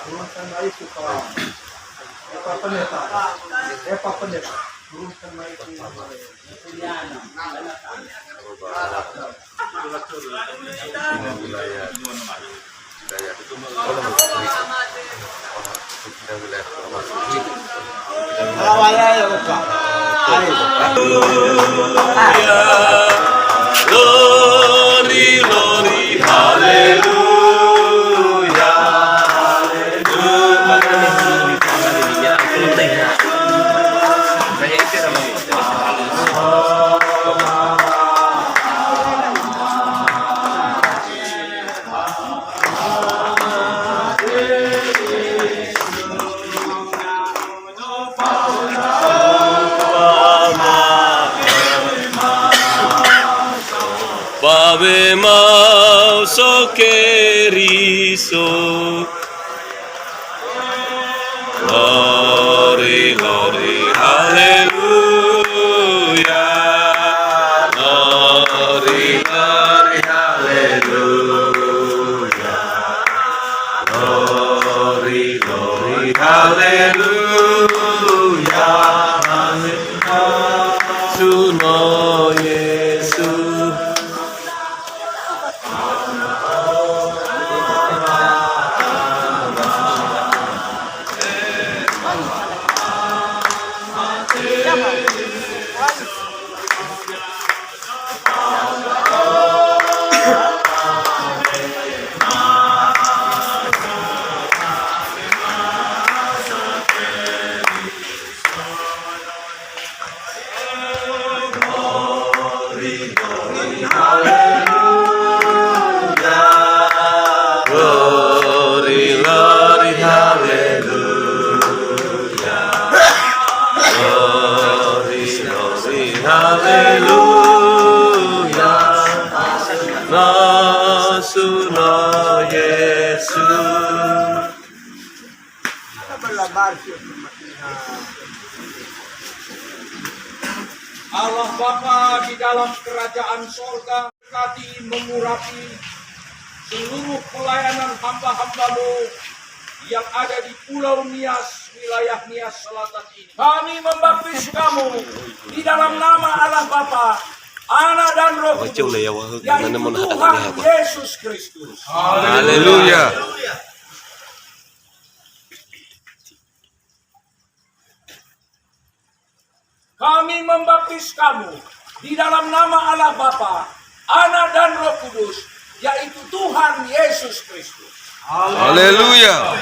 Turunkan na ito pa. Ipapanita. Ipapanita. Turunkan na ito. Glory, glory, hallelujah. Pave mauso queriso. Glory, glory, hallelujah. Glory, glory, hallelujah. Glory, glory, hallelujah. Suno Yesu. Nasuno Yesu. Allah Bapa di dalam kerajaan sorga berkati mengurapi seluruh pelayanan hamba-hambamu yang ada di Pulau Nias, wilayah Nias Selatan ini. Kami membaptis kamu di dalam nama Allah Bapa, Anak dan Roh Kudus, yaitu Tuhan Yesus Kristus. Haleluya. Kami membaptis kamu di dalam nama Allah Bapa, Anak dan Roh Kudus, yaitu Tuhan Yesus Kristus. Haleluya.